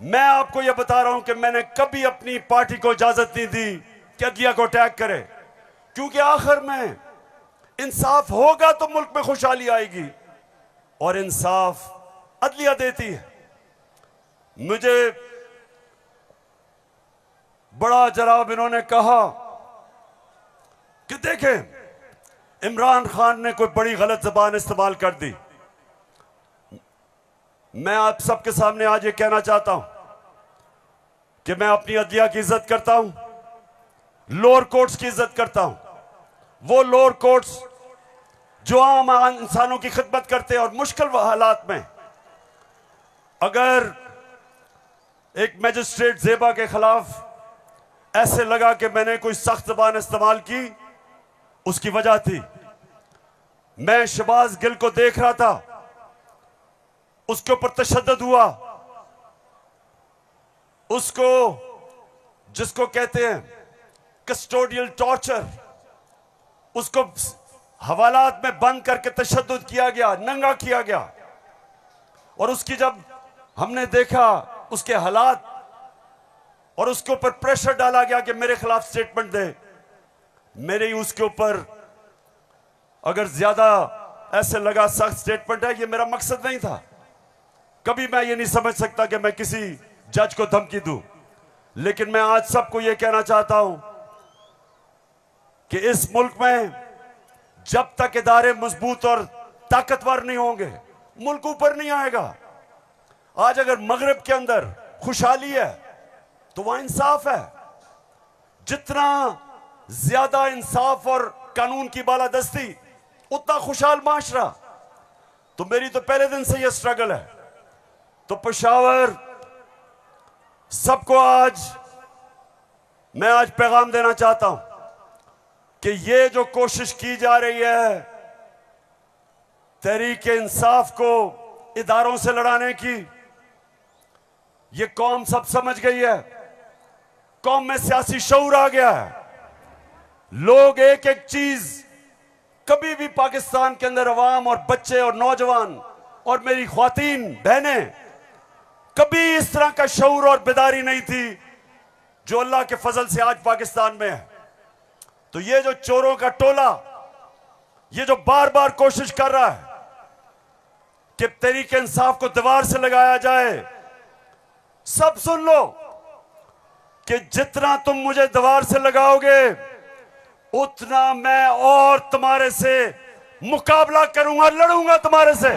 मैं आपको यह बता रहा हूं कि मैंने कभी अपनी पार्टी को इजाजत नहीं दी कि अदलिया को अटैक करे, क्योंकि आखिर में इंसाफ होगा तो मुल्क में खुशहाली आएगी, और इंसाफ अदलिया देती है। मुझे बड़ा जनाब इन्होंने कहा कि देखें इमरान खान ने कोई बड़ी गलत जबान इस्तेमाल कर दी। मैं आप सबके सामने आज ये कहना चाहता हूं कि मैं अपनी अदलिया की इज्जत करता हूं, लोअर कोर्ट्स की इज्जत करता हूं। वो लोअर कोर्ट्स जो आम इंसानों की खिदमत करते हैं और मुश्किल हालात में, अगर एक मैजिस्ट्रेट ज़ेबा के खिलाफ ऐसे लगा कि मैंने कोई सख्त जबान इस्तेमाल की, उसकी वजह थी मैं शहबाज गिल को देख रहा था, उसके ऊपर तशद्दुद हुआ, उसको जिसको कहते हैं कस्टोडियल टॉर्चर, उसको हवालात में बंद करके तशद्दुद किया गया, नंगा किया गया। और उसकी जब हमने देखा उसके हालात और उसके ऊपर प्रेशर डाला गया कि मेरे खिलाफ स्टेटमेंट दे, मेरे ही उसके ऊपर अगर ज्यादा ऐसे लगा सख्त स्टेटमेंट है, ये मेरा मकसद नहीं था। कभी मैं ये नहीं समझ सकता कि मैं किसी जज को धमकी दूं, लेकिन मैं आज सबको ये कहना चाहता हूं कि इस मुल्क में जब तक इदारे मजबूत और ताकतवर नहीं होंगे, मुल्क ऊपर नहीं आएगा। आज अगर मगरिब के अंदर खुशहाली है तो वहां इंसाफ है। जितना ज्यादा इंसाफ और कानून की बालादस्ती, उतना खुशहाल माशरा। तो मेरी तो पहले दिन से यह स्ट्रगल है। तो पेशावर सबको मैं आज पैगाम देना चाहता हूं कि ये जो कोशिश की जा रही है तहरीक इंसाफ को इदारों से लड़ाने की, ये कौम सब समझ गई है। कौम में सियासी शऊर आ गया है। लोग एक एक चीज, कभी भी पाकिस्तान के अंदर अवाम और बच्चे और नौजवान और मेरी ख्वातीन बहनें, कभी इस तरह का शऊर और बेदारी नहीं थी जो अल्लाह के फजल से आज पाकिस्तान में है। तो ये जो चोरों का टोला, ये जो बार बार कोशिश कर रहा है कि तहरीक इंसाफ को दीवार से लगाया जाए, सब सुन लो कि जितना तुम मुझे दीवार से लगाओगे उतना मैं और तुम्हारे से मुकाबला करूंगा, लड़ूंगा तुम्हारे से।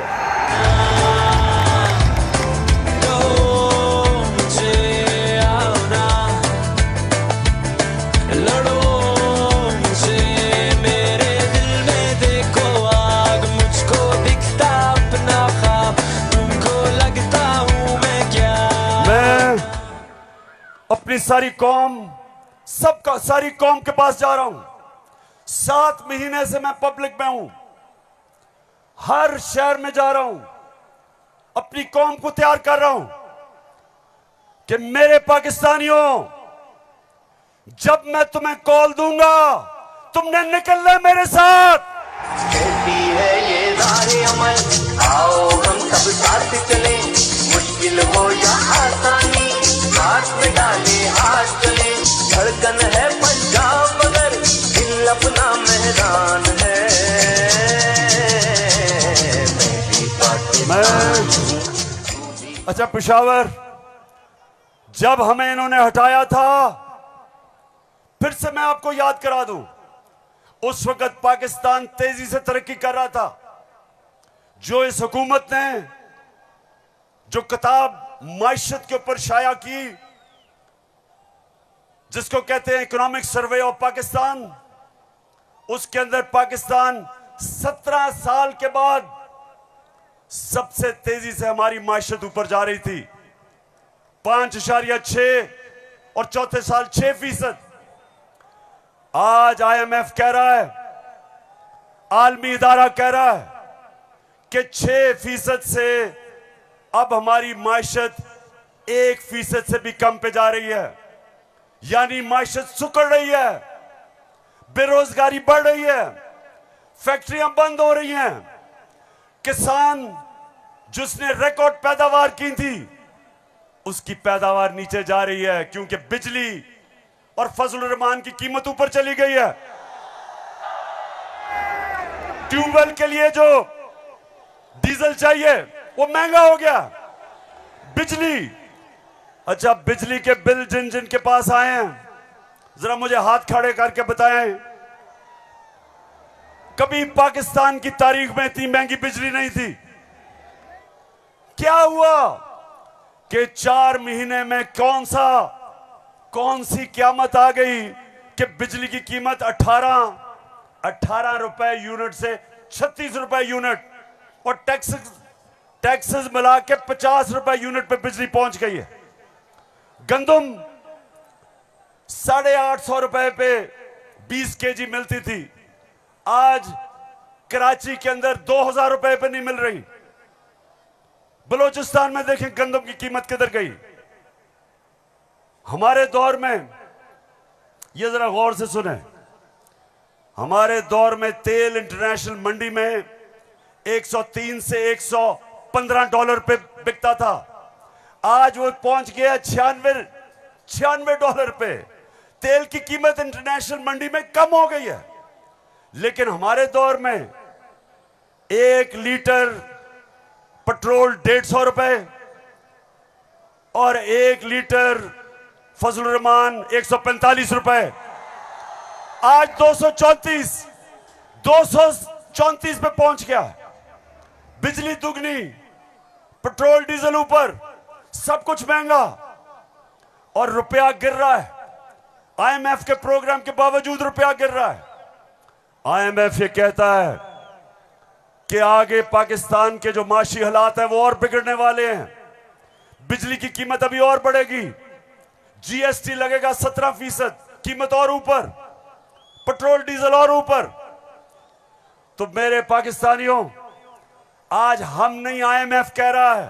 अपनी सारी कौम, सारी कौम के पास जा रहा हूं। 7 महीने से मैं पब्लिक में हूं, हर शहर में जा रहा हूं, अपनी कौम को तैयार कर रहा हूं कि मेरे पाकिस्तानियों, जब मैं तुम्हें कॉल दूंगा तुमने निकलना है मेरे साथ। कहती है ये राहे अमल, आओ हम सब साथ चले, मुश्किल हो या आसानी, हाथ में डाले हाथ चले, धड़कन है पंजाब मगर दिल अपना मैदान है। अच्छा पेशावर, जब हमें इन्होंने हटाया था, फिर से मैं आपको याद करा दूं, उस वक्त पाकिस्तान तेजी से तरक्की कर रहा था। जो इस हुकूमत ने जो किताब माइशत के ऊपर शाया की, जिसको कहते हैं इकोनॉमिक सर्वे ऑफ पाकिस्तान, उसके अंदर पाकिस्तान 17 साल के बाद सबसे तेजी से हमारी माइशत ऊपर जा रही थी। 5.6 और चौथे साल 6%। आज IMF कह रहा है, आलमी इदारा कह रहा है कि 6% से अब हमारी माइशत 1% से भी कम पे जा रही है। यानी माइशत सुकड़ रही है, बेरोजगारी बढ़ रही है, फैक्ट्रियां बंद हो रही हैं, किसान जिसने रिकॉर्ड पैदावार की थी उसकी पैदावार नीचे जा रही है, क्योंकि बिजली और फजल रहमान की कीमत ऊपर चली गई है। ट्यूबवेल के लिए जो डीजल चाहिए वो महंगा हो गया। बिजली, अच्छा बिजली के बिल जिन जिन के पास आए हैं, जरा मुझे हाथ खड़े करके बताएं, कभी पाकिस्तान की तारीख में इतनी महंगी बिजली नहीं थी। क्या हुआ कि 4 महीने में कौन सी क़यामत आ गई कि बिजली की कीमत 18 रुपए यूनिट से 36 रुपए यूनिट, और टैक्सेस मिला के 50 रुपए यूनिट पे बिजली पहुंच गई है। गंदम 850 रुपए पे 20 केजी मिलती थी, आज कराची के अंदर 2000 रुपए पे नहीं मिल रही। बलूचिस्तान में देखें गंदम की कीमत किधर गई। हमारे दौर में, ये जरा गौर से सुने, हमारे दौर में तेल इंटरनेशनल मंडी में 103 से 115 डॉलर पे बिकता था, आज वो पहुंच गया 96 डॉलर पे। तेल की कीमत इंटरनेशनल मंडी में कम हो गई है, लेकिन हमारे दौर में 1 लीटर पेट्रोल 150 रुपए और 1 लीटर फजल रहमान 145 रुपए, आज 234 पे पहुंच गया। बिजली दुगनी, पेट्रोल डीजल ऊपर, सब कुछ महंगा और रुपया गिर रहा है। IMF के प्रोग्राम के बावजूद रुपया गिर रहा है। IMF ये कहता है कि आगे पाकिस्तान के जो माशी हालात है वो और बिगड़ने वाले हैं, बिजली की कीमत अभी और बढ़ेगी, GST लगेगा 17%, कीमत और ऊपर, पेट्रोल डीजल और ऊपर। तो मेरे पाकिस्तानियों, आज हम नहीं, IMF कह रहा है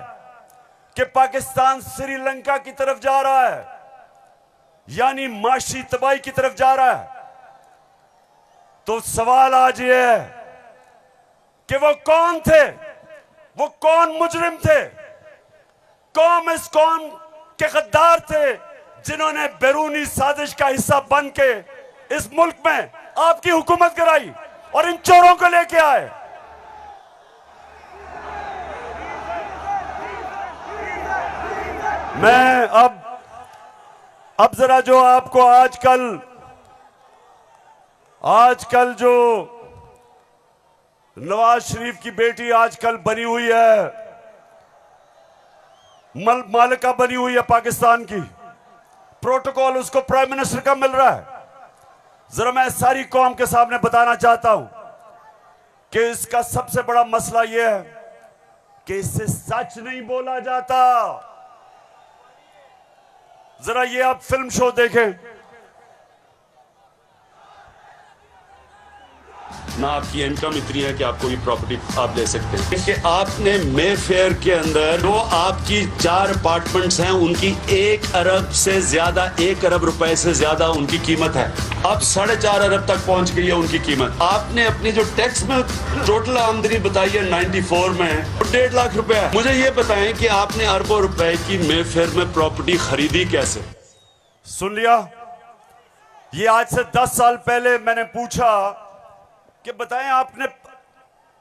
कि पाकिस्तान श्रीलंका की तरफ जा रहा है, यानी माशी तबाही की तरफ जा रहा है। तो सवाल आज ये है कि वो कौन थे, वो कौन मुजरिम थे, कौन इस कौम के गद्दार थे जिन्होंने बैरूनी साजिश का हिस्सा बन के इस मुल्क में आपकी हुकूमत कराई और इन चोरों को लेके आए। मैं अब जरा जो आपको आजकल जो नवाज शरीफ की बेटी आजकल बनी हुई है, मालिका बनी हुई है पाकिस्तान की, प्रोटोकॉल उसको प्राइम मिनिस्टर का मिल रहा है। जरा मैं सारी कौम के सामने बताना चाहता हूं कि इसका सबसे बड़ा मसला यह है कि इससे सच नहीं बोला जाता। जरा ये आप फिल्म शो देखें, ना आपकी इनकम इतनी है कि आपको ये प्रॉपर्टी आप ले सकते हैं कि आपने मे फेयर के अंदर जो आपकी 4 अपार्टमेंट्स हैं उनकी 1 अरब से ज्यादा, 1 अरब रुपए से ज्यादा उनकी कीमत है। अब 4.5 अरब तक पहुंच गई है उनकी कीमत। आपने अपनी जो टैक्स में टोटल आमदनी बताई है 94 में 1.5 लाख रुपए है। मुझे ये बताएं कि आपने अरबों रुपए की मे फेयर में प्रॉपर्टी खरीदी कैसे? सुन लिया? ये आज से 10 साल पहले मैंने पूछा कि बताएं आपने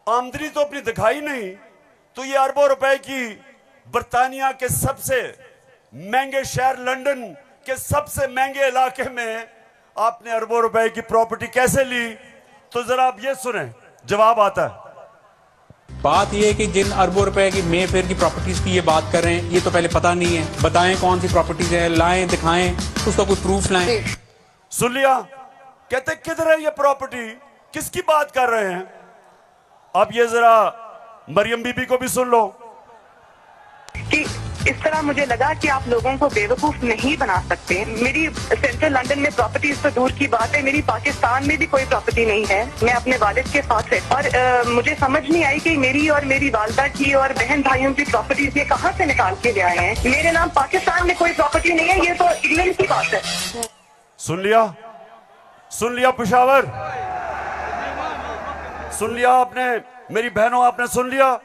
आमदनी तो अपनी दिखाई नहीं, तो ये अरबों रुपए की बर्तानिया के सबसे महंगे शहर लंदन के सबसे महंगे इलाके में आपने अरबों रुपए की प्रॉपर्टी कैसे ली? तो जरा आप ये सुने, जवाब आता है। बात ये है कि जिन अरबों रुपए की मे फेयर की प्रॉपर्टीज की ये बात कर रहे हैं, ये तो पहले पता नहीं है। बताएं कौन सी प्रॉपर्टीज है, लाएं, दिखाएं, उसका कोई प्रूफ लाएं। सुन लिया? कहते किधर है ये प्रॉपर्टी, किसकी बात कर रहे हैं? अब ये जरा मरियम बीबी को भी सुन लो कि इस तरह मुझे लगा कि आप लोगों को बेवकूफ नहीं बना सकते। मेरी सेंट्रल लंदन में प्रॉपर्टीज तो दूर की बात है, मेरी पाकिस्तान में भी कोई प्रॉपर्टी नहीं है। मैं अपने वालिद के साथ है और मुझे समझ नहीं आई कि मेरी और मेरी वालदा की और बहन भाइयों की प्रॉपर्टीज ये कहाँ से निकाल के ले आए हैं। मेरे नाम पाकिस्तान में कोई प्रॉपर्टी नहीं है, ये तो इंग्लैंड की बात है। सुन लिया? सुन लिया पेशावर? सुन लिया आपने? मेरी बहनों, आपने सुन लिया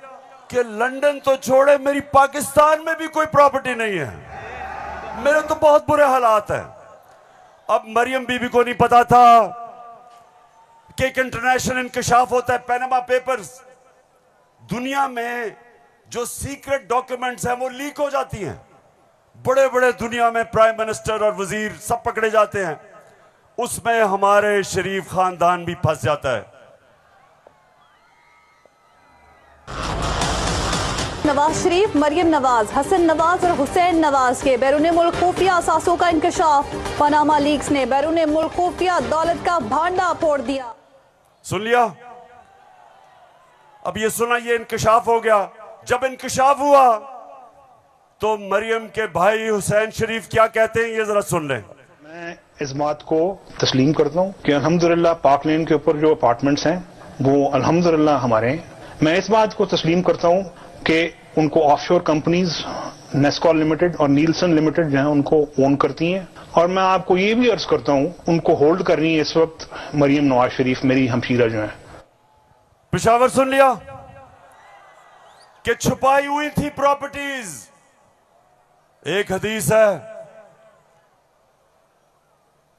कि लंदन तो छोड़े, मेरी पाकिस्तान में भी कोई प्रॉपर्टी नहीं है। मेरे तो बहुत बुरे हालात हैं। अब मरियम बीबी को नहीं पता था कि एक इंटरनेशनल इंकशाफ होता है, पैनामा पेपर्स। दुनिया में जो सीक्रेट डॉक्यूमेंट्स हैं वो लीक हो जाती हैं। बड़े बड़े दुनिया में प्राइम मिनिस्टर और वजीर सब पकड़े जाते हैं, उसमें हमारे शरीफ खानदान भी फंस जाता है। नवाज शरीफ, मरियम नवाज, हसन नवाज और हुसैन नवाज के बैरून मुल्क खुफिया असासों का इंकशाफ। पनामा लीक्स ने बैरून मुल्क खुफिया दौलत का भांडा फोड़ दिया। सुन लिया? अब ये सुना, ये इंकशाफ हो गया। जब इंकशाफ हुआ तो मरियम के भाई हुसैन शरीफ क्या कहते हैं, ये जरा सुन लें। मैं इस बात को तस्लीम करता हूँ कि अल्हम्दुलिल्लाह पाक लेन के ऊपर जो अपार्टमेंट्स हैं वो अल्हम्दुलिल्लाह हमारे हैं। मैं इस बात को तस्लीम करता हूँ कि उनको ऑफशोर कंपनीज नेस्कॉल लिमिटेड और नीलसन लिमिटेड जो है उनको ओन करती हैं। और मैं आपको ये भी अर्ज करता हूँ उनको होल्ड कर रही है इस वक्त मरियम नवाज शरीफ, मेरी हमशीरा जो है। पेशावर सुन लिया कि छुपाई हुई थी प्रॉपर्टीज। एक हदीस है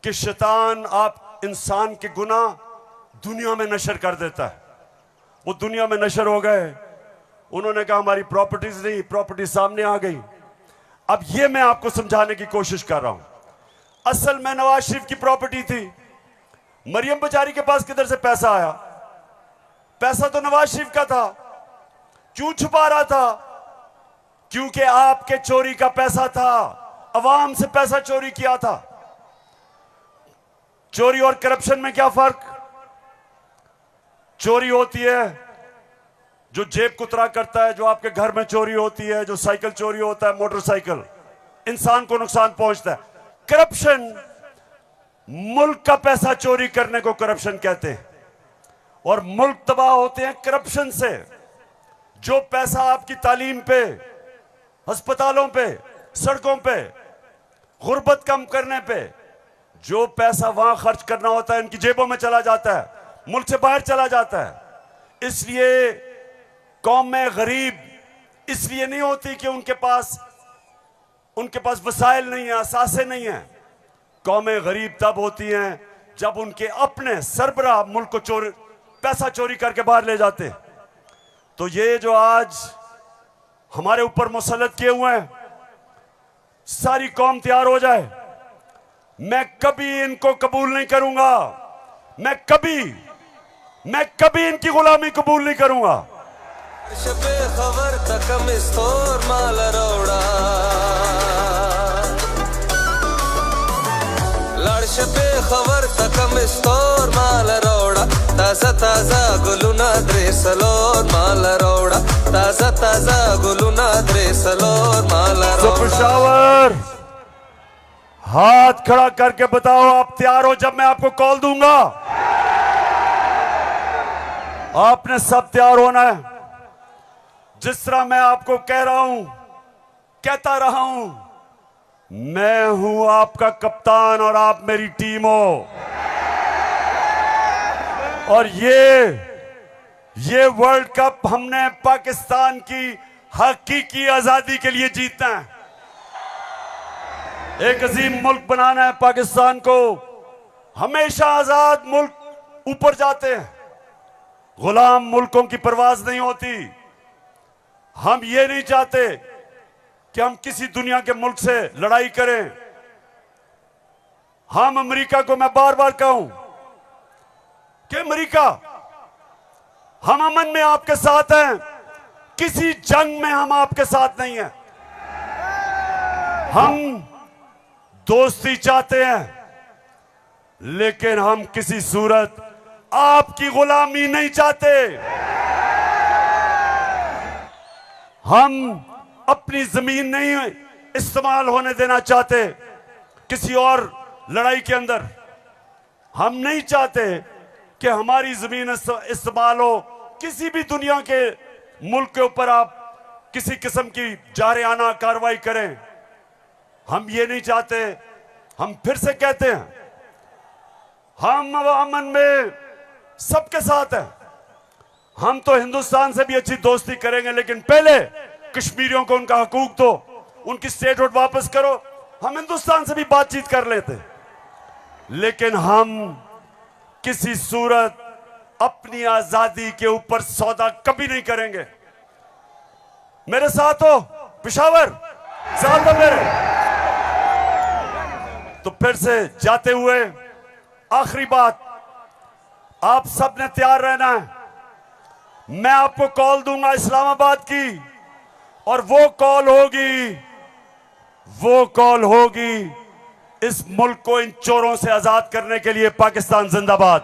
कि शैतान आप इंसान के गुनाह दुनिया में नशर कर देता है। वो दुनिया में नशर हो गए, उन्होंने कहा हमारी प्रॉपर्टीज नहीं, प्रॉपर्टी सामने आ गई। अब ये मैं आपको समझाने की कोशिश कर रहा हूं। असल में नवाज शरीफ की प्रॉपर्टी थी। मरियम बेचारी के पास किधर से पैसा आया? पैसा तो नवाज शरीफ का था। क्यों छुपा रहा था? क्योंकि आपके चोरी का पैसा था, अवाम से पैसा चोरी किया था। चोरी और करप्शन में क्या फर्क? चोरी होती है जो जेब कुतरा करता है, जो आपके घर में चोरी होती है, जो साइकिल चोरी होता है, मोटरसाइकिल, इंसान को नुकसान पहुंचता है। करप्शन, मुल्क का पैसा चोरी करने को करप्शन कहते हैं। और मुल्क तबाह होते हैं करप्शन से। जो पैसा आपकी तालीम पे, अस्पतालों पे, सड़कों पे, गुर्बत कम करने पे, जो पैसा वहां खर्च करना होता है इनकी जेबों में चला जाता है, मुल्क से बाहर चला जाता है। इसलिए कौम में गरीब इसलिए नहीं होती कि उनके पास वसाइल नहीं है, असासे नहीं है। कौमें गरीब तब होती हैं जब उनके अपने सरबराह मुल्क को पैसा चोरी करके बाहर ले जाते। तो ये जो आज हमारे ऊपर मुसल्लत किए हुए हैं, सारी कौम तैयार हो जाए। मैं कभी इनको कबूल नहीं करूंगा। मैं कभी इनकी गुलामी कबूल नहीं करूंगा। खबर तकम इस्तोर माल रोड़ा लड़श पे खबर तकम इस्तोर माल रोड़ा ताजा ताजा गुलुना द्रेसलोर माल रोड़ा ताजा ताजा गुलुना द्रेसलोर माल रोड़ा। पेशावर हाथ खड़ा करके बताओ आप तैयार हो जब मैं आपको कॉल दूंगा? आपने सब तैयार होना है। जिस तरह मैं आपको कह रहा हूं, कहता रहा हूं, मैं हूं आपका कप्तान और आप मेरी टीम हो। और ये वर्ल्ड कप हमने पाकिस्तान की हकीकी आजादी के लिए जीतना है। एक अजीम मुल्क बनाना है पाकिस्तान को। हमेशा आजाद मुल्क ऊपर जाते हैं, गुलाम मुल्कों की परवाज नहीं होती। हम ये नहीं चाहते कि हम किसी दुनिया के मुल्क से लड़ाई करें। हम अमेरिका को मैं बार बार कहूं कि अमेरिका, हम अमन में आपके साथ हैं, किसी जंग में हम आपके साथ नहीं हैं। हम दोस्ती चाहते हैं, लेकिन हम किसी सूरत आपकी गुलामी नहीं चाहते। हम अपनी जमीन नहीं इस्तेमाल होने देना चाहते किसी और लड़ाई के अंदर। हम नहीं चाहते कि हमारी जमीन इस्तेमाल हो किसी भी दुनिया के मुल्क के ऊपर आप किसी किस्म की जारियाना कार्रवाई करें। हम ये नहीं चाहते। हम फिर से कहते हैं, हम अमन में सबके साथ हैं। हम तो हिंदुस्तान से भी अच्छी दोस्ती करेंगे, लेकिन पहले कश्मीरियों को उनका हकूक दो, उनकी स्टेटहुड वापस करो। हम हिंदुस्तान से भी बातचीत कर लेते, लेकिन हम किसी सूरत अपनी आजादी के ऊपर सौदा कभी नहीं करेंगे। मेरे साथ हो पेशावर, साथ हो मेरे। तो फिर से जाते हुए आखिरी बात, आप सब ने तैयार रहना है। मैं आपको कॉल दूंगा इस्लामाबाद की, और वो कॉल होगी इस मुल्क को इन चोरों से आजाद करने के लिए। पाकिस्तान जिंदाबाद।